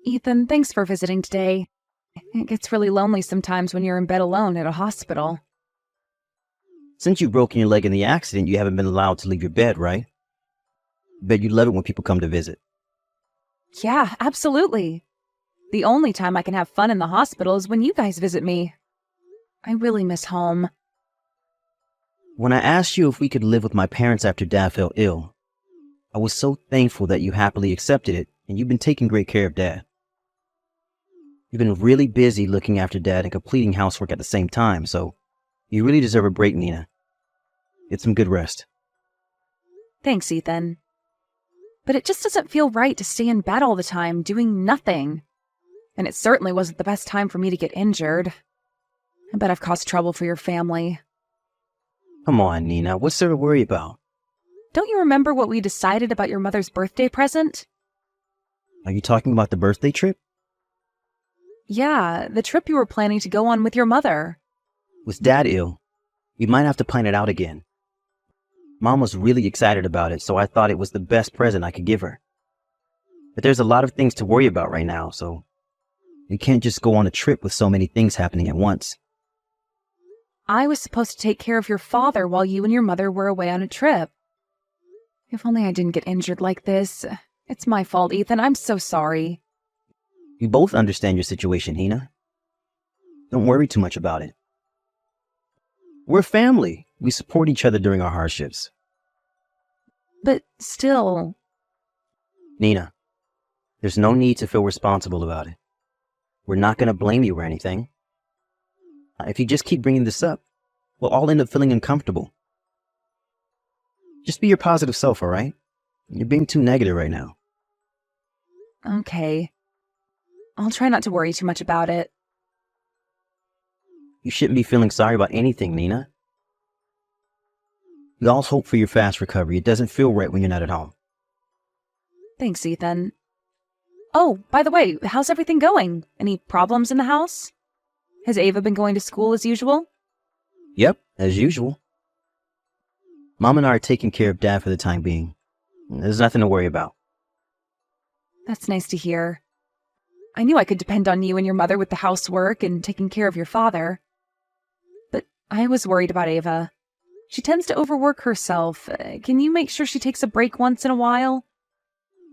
Ethan, thanks for visiting today. It gets really lonely sometimes when you're in bed alone at a hospital. Since you've broken your leg in the accident, you haven't been allowed to leave your bed, right? Bet you love it when people come to visit. Yeah, absolutely. The only time I can have fun in the hospital is when you guys visit me. I really miss home. When I asked you if we could live with my parents after Dad fell ill, I was so thankful that you happily accepted it, and you've been taking great care of Dad. You've been really busy looking after Dad and completing housework at the same time, so you really deserve a break, Nina. Get some good rest. Thanks, Ethan. But it just doesn't feel right to stay in bed all the time, doing nothing. And it certainly wasn't the best time for me to get injured. I bet I've caused trouble for your family. Come on, Nina, what's there to worry about? Don't you remember what we decided about your mother's birthday present? Are you talking about the birthday trip? Yeah, the trip you were planning to go on with your mother. Was Dad ill? We might have to plan it out again. Mom was really excited about it, so I thought it was the best present I could give her. But there's a lot of things to worry about right now, so you can't just go on a trip with so many things happening at once. I was supposed to take care of your father while you and your mother were away on a trip. If only I didn't get injured like this. It's my fault, Ethan. I'm so sorry. We both understand your situation, Nina. Don't worry too much about it. We're family. We support each other during our hardships. But still... Nina, there's no need to feel responsible about it. We're not going to blame you or anything. If you just keep bringing this up, we'll all end up feeling uncomfortable. Just be your positive self, all right? You're being too negative right now. Okay. I'll try not to worry too much about it. You shouldn't be feeling sorry about anything, Nina. We all hope for your fast recovery. It doesn't feel right when you're not at home. Thanks, Ethan. Oh, by the way, how's everything going? Any problems in the house? Has Ava been going to school as usual? Yep, as usual. Mom and I are taking care of Dad for the time being. There's nothing to worry about. That's nice to hear. I knew I could depend on you and your mother with the housework and taking care of your father. But I was worried about Ava. She tends to overwork herself. Can you make sure she takes a break once in a while?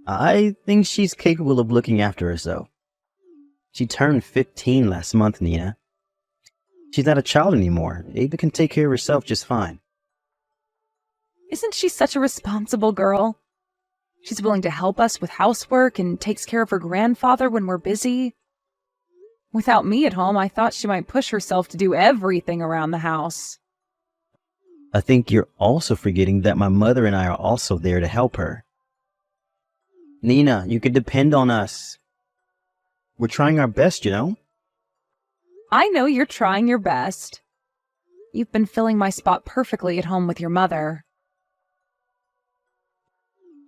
I think she's capable of looking after herself. She turned 15 last month, Nina. She's not a child anymore. Ava can take care of herself just fine. Isn't she such a responsible girl? She's willing to help us with housework and takes care of her grandfather when we're busy. Without me at home, I thought she might push herself to do everything around the house. I think you're also forgetting that my mother and I are also there to help her. Nina, you can depend on us. We're trying our best, you know? I know you're trying your best. You've been filling my spot perfectly at home with your mother.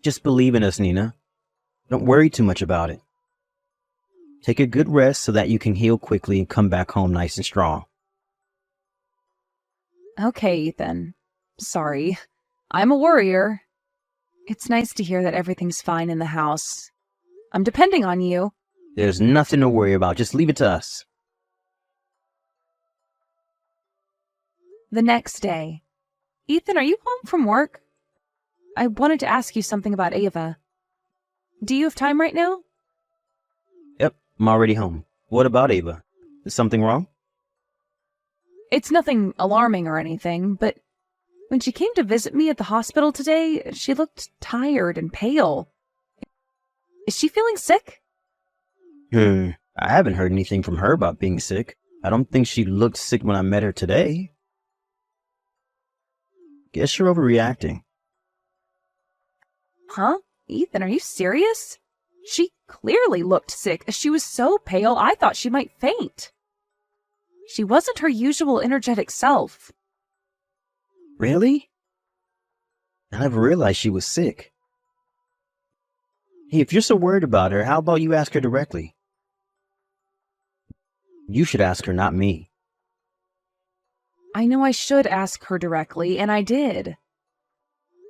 Just believe in us, Nina. Don't worry too much about it. Take a good rest so that you can heal quickly and come back home nice and strong. Okay, Ethan. Sorry. I'm a worrier. It's nice to hear that everything's fine in the house. I'm depending on you. There's nothing to worry about. Just leave it to us. The next day. Ethan, are you home from work? I wanted to ask you something about Ava. Do you have time right now? Yep, I'm already home. What about Ava? Is something wrong? It's nothing alarming or anything, but when she came to visit me at the hospital today, she looked tired and pale. Is she feeling sick? I haven't heard anything from her about being sick. I don't think she looked sick when I met her today. Guess you're overreacting. Huh? Ethan, are you serious? She clearly looked sick. She was so pale, I thought she might faint. She wasn't her usual energetic self. Really? I never realized she was sick. Hey, if you're so worried about her, how about you ask her directly? You should ask her, not me. I know I should ask her directly, and I did.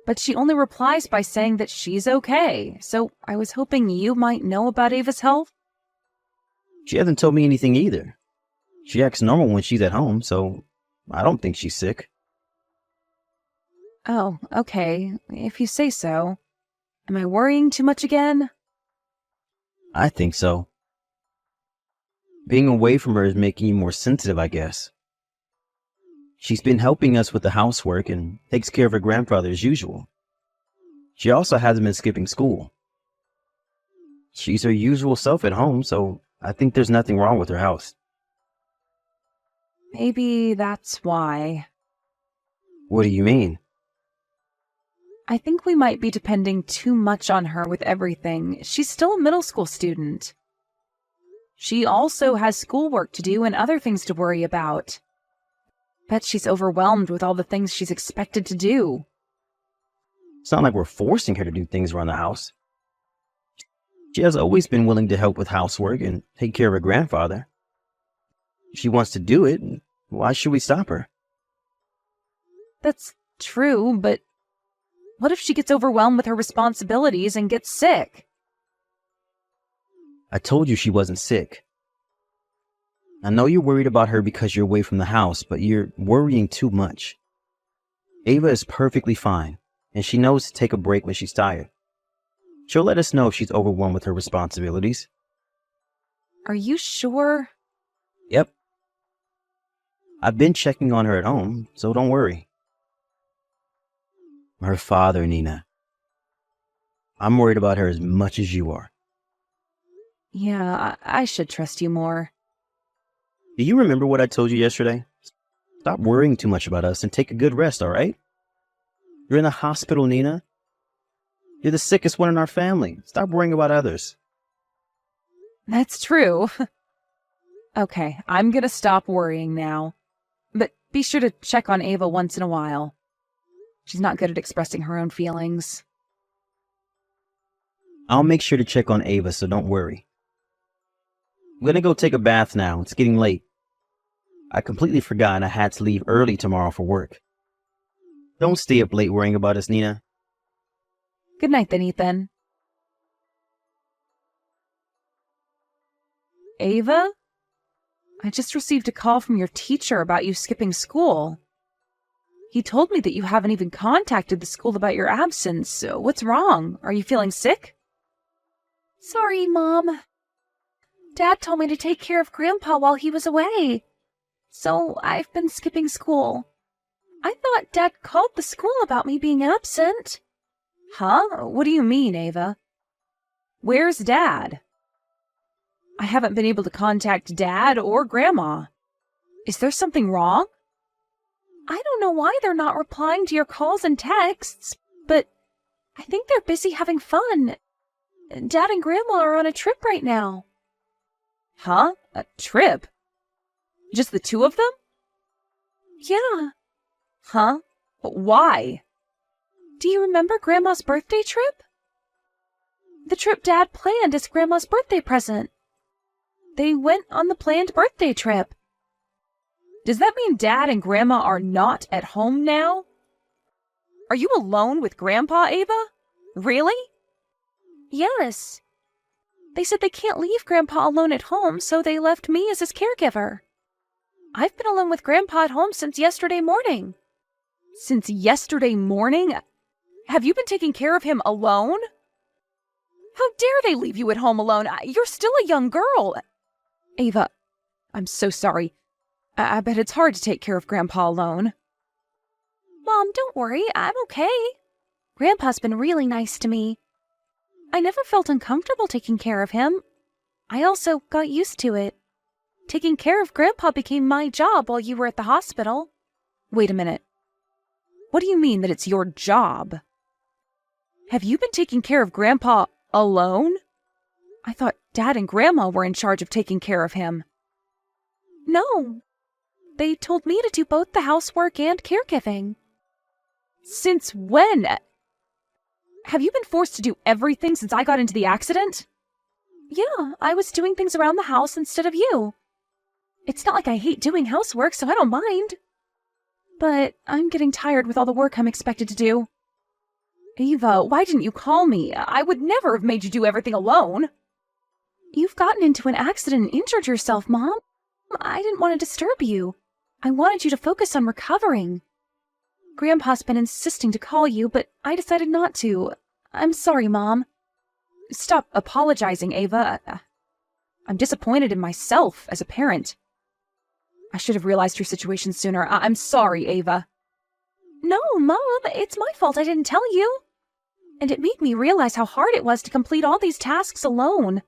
But she only replies by saying that she's okay, so I was hoping you might know about Ava's health. She hasn't told me anything either. She acts normal when she's at home, so I don't think she's sick. Oh, okay, if you say so. Am I worrying too much again? I think so. Being away from her is making you more sensitive, I guess. She's been helping us with the housework and takes care of her grandfather as usual. She also hasn't been skipping school. She's her usual self at home, so I think there's nothing wrong with her house. Maybe that's why. What do you mean? I think we might be depending too much on her with everything. She's still a middle school student. She also has schoolwork to do and other things to worry about. Bet she's overwhelmed with all the things she's expected to do. It's not like we're forcing her to do things around the house. She has always been willing to help with housework and take care of her grandfather. If she wants to do it, why should we stop her? That's true, but what if she gets overwhelmed with her responsibilities and gets sick? I told you she wasn't sick. I know you're worried about her because you're away from the house, but you're worrying too much. Ava is perfectly fine, and she knows to take a break when she's tired. She'll let us know if she's overwhelmed with her responsibilities. Are you sure? Yep. I've been checking on her at home, so don't worry. Her father, Nina. I'm worried about her as much as you are. Yeah, I should trust you more. Do you remember what I told you yesterday? Stop worrying too much about us and take a good rest, all right? You're in the hospital, Nina. You're the sickest one in our family. Stop worrying about others. That's true. Okay, I'm gonna stop worrying now. But be sure to check on Ava once in a while. She's not good at expressing her own feelings. I'll make sure to check on Ava, so don't worry. I'm gonna go take a bath now. It's getting late. I completely forgot I had to leave early tomorrow for work. Don't stay up late worrying about us, Nina. Good night then, Ethan. Ava? I just received a call from your teacher about you skipping school. He told me that you haven't even contacted the school about your absence. What's wrong? Are you feeling sick? Sorry, Mom. Dad told me to take care of Grandpa while he was away. So I've been skipping school. I thought Dad called the school about me being absent. Huh? What do you mean, Ava? Where's Dad? I haven't been able to contact Dad or Grandma. Is there something wrong? I don't know why they're not replying to your calls and texts, but I think they're busy having fun. Dad and Grandma are on a trip right now. Huh? A trip? Just the two of them? Yeah. Huh? Why? Do you remember Grandma's birthday trip? The trip Dad planned as Grandma's birthday present. They went on the planned birthday trip. Does that mean Dad and Grandma are not at home now? Are you alone with Grandpa, Ava? Really? Yes. They said they can't leave Grandpa alone at home, so they left me as his caregiver. I've been alone with Grandpa at home since yesterday morning. Since yesterday morning? Have you been taking care of him alone? How dare they leave you at home alone? You're still a young girl. Ava, I'm so sorry. I bet it's hard to take care of Grandpa alone. Mom, don't worry. I'm okay. Grandpa's been really nice to me. I never felt uncomfortable taking care of him. I also got used to it. Taking care of Grandpa became my job while you were at the hospital. Wait a minute. What do you mean that it's your job? Have you been taking care of Grandpa alone? I thought Dad and Grandma were in charge of taking care of him. No. They told me to do both the housework and caregiving. Since when? Have you been forced to do everything since I got into the accident? Yeah, I was doing things around the house instead of you. It's not like I hate doing housework, so I don't mind. But I'm getting tired with all the work I'm expected to do. Ava, why didn't you call me? I would never have made you do everything alone. You've gotten into an accident and injured yourself, Mom. I didn't want to disturb you. I wanted you to focus on recovering. Grandpa's been insisting to call you, but I decided not to. I'm sorry, Mom. Stop apologizing, Ava. I'm disappointed in myself as a parent. I should have realized your situation sooner. I'm sorry, Ava. No, Mom, it's my fault I didn't tell you. And it made me realize how hard it was to complete all these tasks alone.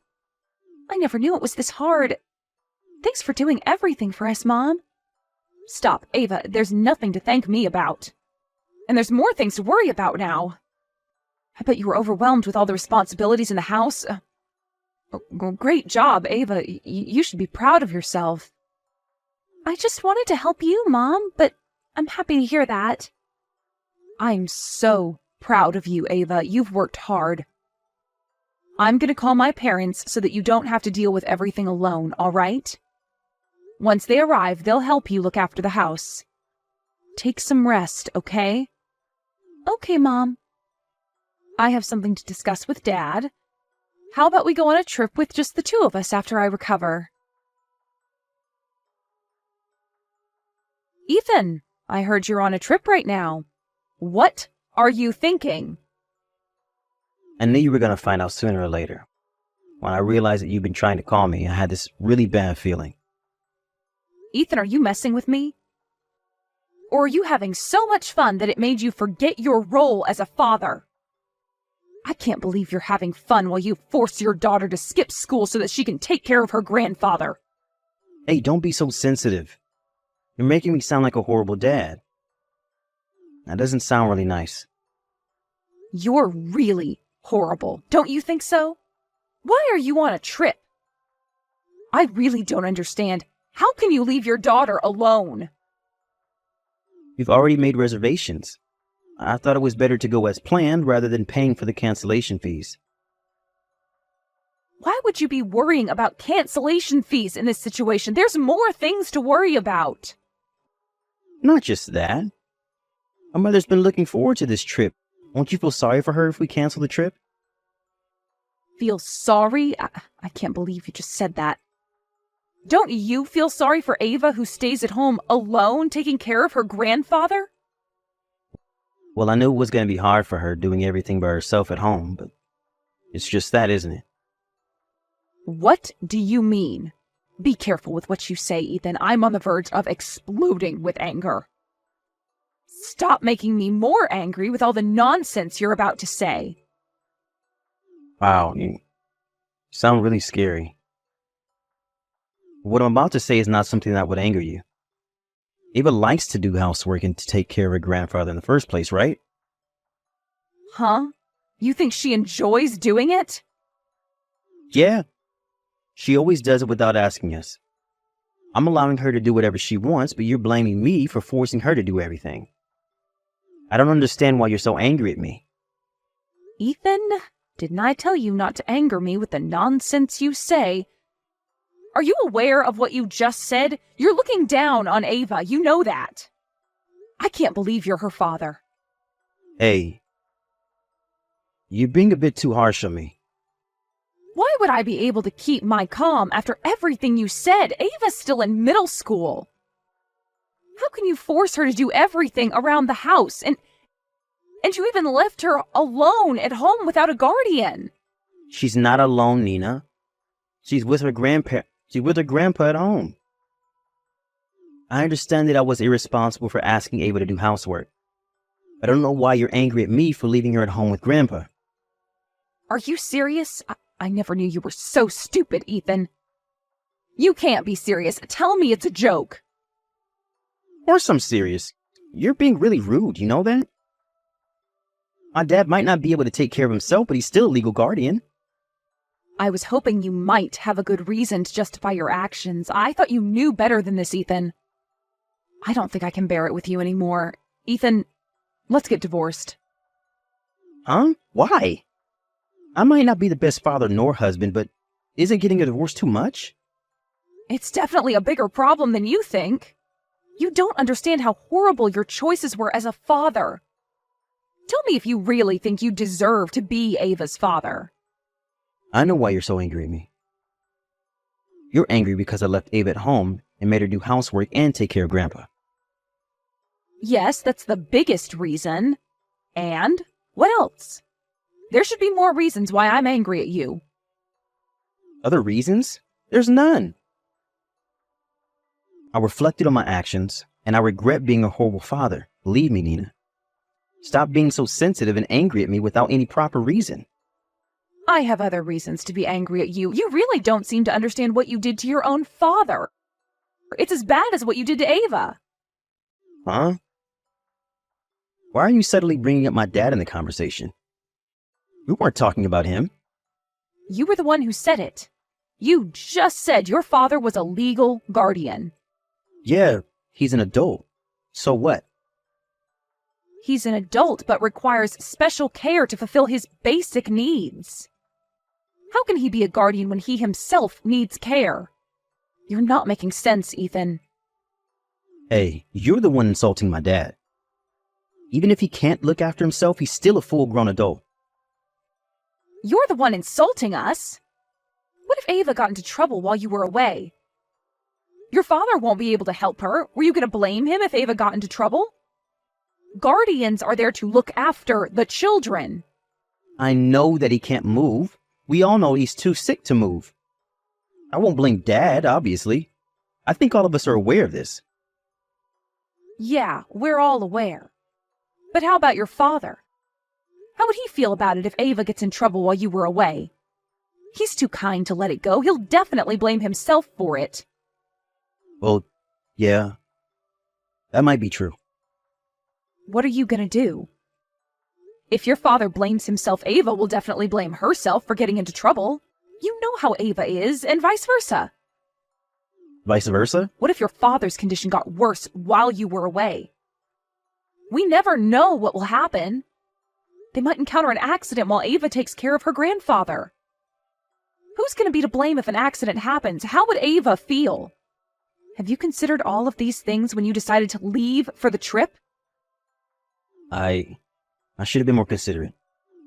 I never knew it was this hard. Thanks for doing everything for us, Mom. Stop, Ava. There's nothing to thank me about. And there's more things to worry about now. I bet you were overwhelmed with all the responsibilities in the house. Great job, Ava. You should be proud of yourself. I just wanted to help you, Mom, but I'm happy to hear that. I'm so proud of you, Ava. You've worked hard. I'm going to call my parents so that you don't have to deal with everything alone, all right? Once they arrive, they'll help you look after the house. Take some rest, okay? Okay, Mom. I have something to discuss with Dad. How about we go on a trip with just the two of us after I recover? Ethan, I heard you're on a trip right now. What are you thinking? I knew you were going to find out sooner or later. When I realized that you've been trying to call me, I had this really bad feeling. Ethan, are you messing with me? Or are you having so much fun that it made you forget your role as a father? I can't believe you're having fun while you force your daughter to skip school so that she can take care of her grandfather. Hey, don't be so sensitive. You're making me sound like a horrible dad. That doesn't sound really nice. You're really horrible, don't you think so? Why are you on a trip? I really don't understand. How can you leave your daughter alone? You've already made reservations. I thought it was better to go as planned rather than paying for the cancellation fees. Why would you be worrying about cancellation fees in this situation? There's more things to worry about. Not just that. Our mother's been looking forward to this trip. Won't you feel sorry for her if we cancel the trip? Feel sorry? I can't believe you just said that. Don't you feel sorry for Ava who stays at home alone taking care of her grandfather? Well, I knew it was going to be hard for her doing everything by herself at home, but it's just that, isn't it? What do you mean? Be careful with what you say, Ethan. I'm on the verge of exploding with anger. Stop making me more angry with all the nonsense you're about to say. Wow, you sound really scary. What I'm about to say is not something that would anger you. Ava likes to do housework and to take care of her grandfather in the first place, right? Huh? You think she enjoys doing it? Yeah. She always does it without asking us. I'm allowing her to do whatever she wants, but you're blaming me for forcing her to do everything. I don't understand why you're so angry at me. Ethan, didn't I tell you not to anger me with the nonsense you say? Are you aware of what you just said? You're looking down on Ava, you know that. I can't believe you're her father. Hey, you're being a bit too harsh on me. Why would I be able to keep my calm after everything you said? Ava's still in middle school. How can you force her to do everything around the house? And you even left her alone at home without a guardian. She's not alone, Nina. She's with her grandpa at home. I understand that I was irresponsible for asking Ava to do housework. I don't know why you're angry at me for leaving her at home with Grandpa. Are you serious? I never knew you were so stupid, Ethan. You can't be serious. Tell me it's a joke. Of course I'm serious. You're being really rude, you know that? My dad might not be able to take care of himself, but he's still a legal guardian. I was hoping you might have a good reason to justify your actions. I thought you knew better than this, Ethan. I don't think I can bear it with you anymore. Ethan, let's get divorced. Huh? Why? I might not be the best father nor husband, but isn't getting a divorce too much? It's definitely a bigger problem than you think. You don't understand how horrible your choices were as a father. Tell me if you really think you deserve to be Ava's father. I know why you're so angry at me. You're angry because I left Ava at home and made her do housework and take care of Grandpa. Yes, that's the biggest reason. And what else? There should be more reasons why I'm angry at you. Other reasons? There's none. I reflected on my actions, and I regret being a horrible father. Believe me, Nina. Stop being so sensitive and angry at me without any proper reason. I have other reasons to be angry at you. You really don't seem to understand what you did to your own father. It's as bad as what you did to Ava. Huh? Why are you suddenly bringing up my dad in the conversation? We weren't talking about him. You were the one who said it. You just said your father was a legal guardian. Yeah, he's an adult. So what? He's an adult but requires special care to fulfill his basic needs. How can he be a guardian when he himself needs care? You're not making sense, Ethan. Hey, you're the one insulting my dad. Even if he can't look after himself, he's still a full-grown adult. You're the one insulting us. What if Ava got into trouble while you were away? Your father won't be able to help her. Were you going to blame him if Ava got into trouble? Guardians are there to look after the children. I know that he can't move. We all know he's too sick to move. I won't blame Dad, obviously. I think all of us are aware of this. Yeah, we're all aware. But how about your father? How would he feel about it if Ava gets in trouble while you were away? He's too kind to let it go. He'll definitely blame himself for it. Well, yeah, that might be true. What are you gonna do? If your father blames himself, Ava will definitely blame herself for getting into trouble. You know how Ava is, and vice versa. Vice versa? What if your father's condition got worse while you were away? We never know what will happen. They might encounter an accident while Ava takes care of her grandfather. Who's going to be to blame if an accident happens? How would Ava feel? Have you considered all of these things when you decided to leave for the trip? I should have been more considerate.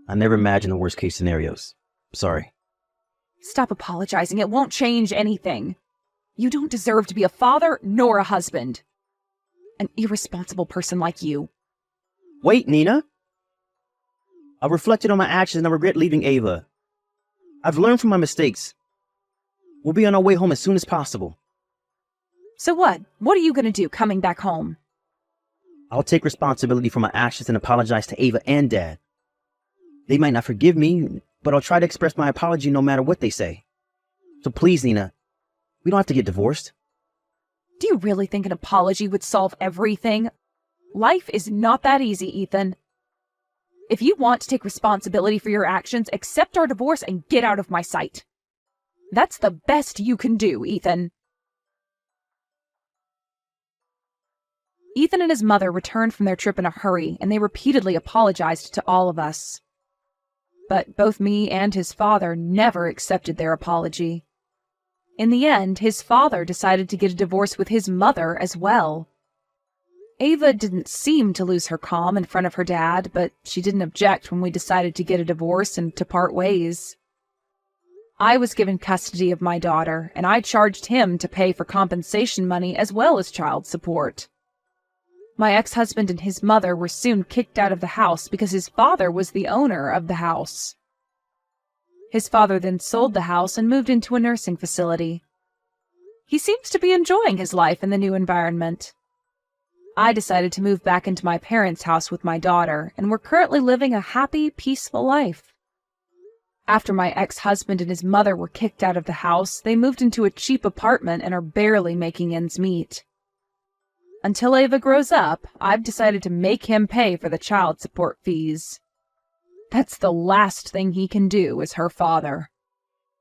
I never imagined the worst case scenarios. Sorry. Stop apologizing. It won't change anything. You don't deserve to be a father nor a husband. An irresponsible person like you. Wait, Nina. I reflected on my actions and I regret leaving Ava. I've learned from my mistakes. We'll be on our way home as soon as possible. So what? What are you going to do coming back home? I'll take responsibility for my actions and apologize to Ava and Dad. They might not forgive me, but I'll try to express my apology no matter what they say. So please, Nina, we don't have to get divorced. Do you really think an apology would solve everything? Life is not that easy, Ethan. If you want to take responsibility for your actions, accept our divorce and get out of my sight. That's the best you can do, Ethan. Ethan and his mother returned from their trip in a hurry, and they repeatedly apologized to all of us. But both me and his father never accepted their apology. In the end, his father decided to get a divorce with his mother as well. Ava didn't seem to lose her calm in front of her dad, but she didn't object when we decided to get a divorce and to part ways. I was given custody of my daughter, and I charged him to pay for compensation money as well as child support. My ex-husband and his mother were soon kicked out of the house because his father was the owner of the house. His father then sold the house and moved into a nursing facility. He seems to be enjoying his life in the new environment. I decided to move back into my parents' house with my daughter, and we're currently living a happy, peaceful life. After my ex-husband and his mother were kicked out of the house, they moved into a cheap apartment and are barely making ends meet. Until Ava grows up, I've decided to make him pay for the child support fees. That's the last thing he can do as her father.